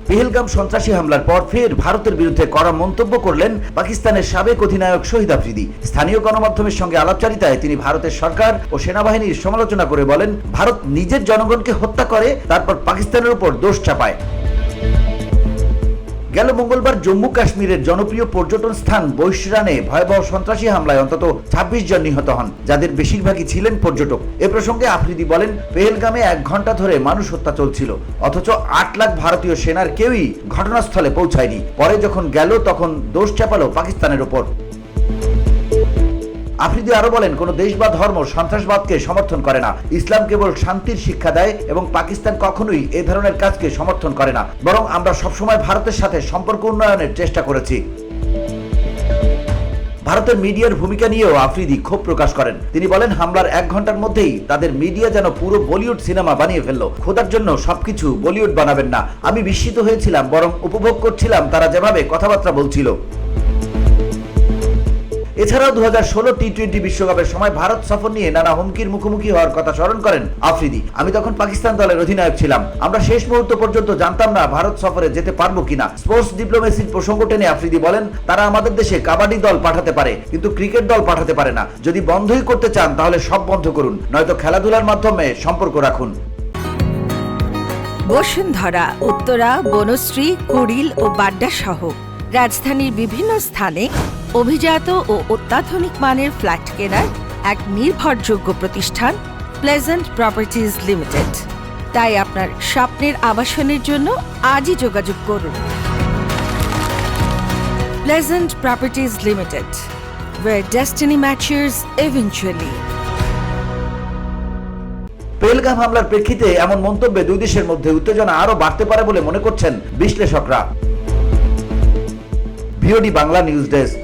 পেহেলগাম সন্ত্রাসী হামলার পর ফের ভারতের বিরুদ্ধে কড়া মন্তব্য করলেন পাকিস্তানের সাবেক অধিনায়ক শহীদ আফ্রিদি। স্থানীয় গণমাধ্যমের সঙ্গে আলাপচারিতায় তিনি ভারতের সরকার ও সেনাবাহিনীর সমালোচনা করে বলেন, ভারত নিজের জনগণকে হত্যা করে তারপর পাকিস্তানের উপর দোষ চাপায়। গেল মঙ্গলবার জম্মু কাশ্মীরের জনপ্রিয় পর্যটন স্থান বৈশরানে ভয়াবহ সন্ত্রাসী হামলায় অন্তত ২৬ জন নিহত হন, যাদের বেশিরভাগই ছিলেন পর্যটক। এ প্রসঙ্গে আফ্রিদি বলেন, পেহেলগামে ১ ঘন্টা ধরে মানুষ হত্যা চলছিল, অথচ ৮ লাখ ভারতীয় সেনার কেউই ঘটনাস্থলে পৌঁছায়নি। পরে যখন গেল তখন দোষ চাপালো পাকিস্তানের ওপর। আফ্রিদি আরো বলেন, কোন দেশ বা ধর্ম সন্ত্রাসবাদকে সমর্থন করে না। ইসলাম কেবল শান্তির শিক্ষা দেয় এবং পাকিস্তান কখনোই এ ধরনের কাজকে সমর্থন করে না, বরং আমরা সবসময় ভারতের সাথে সম্পর্ক উন্নয়নের চেষ্টা করেছি। ভারতের মিডিয়ার ভূমিকা নিয়েও আফ্রিদি ক্ষোভ প্রকাশ করেন। তিনি বলেন, হামলার ১ ঘন্টার মধ্যেই তাদের মিডিয়া যেন পুরো বলিউড সিনেমা বানিয়ে ফেললো। খোদার জন্য সবকিছু বলিউড বানাবেন না। আমি বিস্মিত হয়েছিলাম, বরং উপভোগ করছিলাম তারা যেভাবে কথাবার্তা বলছিল। এছাড়াও ২০১৬ টি-20 বিশ্বকাপের সময় ভারত সফর নিয়ে নানা হুমকির মুখোমুখি হওয়ার কথা স্মরণ করেন আফ্রিদি। আমি তখন পাকিস্তান দলের অধিনায়ক ছিলাম। আমরা শেষ মুহূর্ত পর্যন্ত জানতাম না ভারত সফরে যেতে পারবো কিনা। স্পোর্টস ডিপ্লোমেসির প্রসঙ্গ টেনে আফ্রিদি বলেন, তারা আমাদের দেশে কাবাডি দল পাঠাতে পারে, কিন্তু ক্রিকেট দল পাঠাতে পারে না। যদি বন্ধই করতে চান তাহলে সব বন্ধ করুন, নয়তো খেলাধুলার মাধ্যমে সম্পর্ক রাখুন। বসুন্ধরা, উত্তরা, বনশ্রী, কুড়িল ও বাড্ডা সহ রাজধানীর বিভিন্ন স্থানে অভিজাত ও অত্যাধুনিক মানের ফ্ল্যাট কেনার এক নির্ভরযোগ্য প্রতিষ্ঠান প্লেজেন্ট প্রপার্টিজ লিমিটেড। তাই আপনার স্বপ্নের আবাসনের জন্য আজই যোগাযোগ করুন। Pleasant properties limited, where destiny matches eventually. Pahalgam হামলার প্রেক্ষিতে এমন মন্তব্যে দুই দেশের মধ্যে উত্তেজনা আরো বাড়তে পারে বলে মনে করছেন বিশ্লেষকরা। VOD Bangla news desk.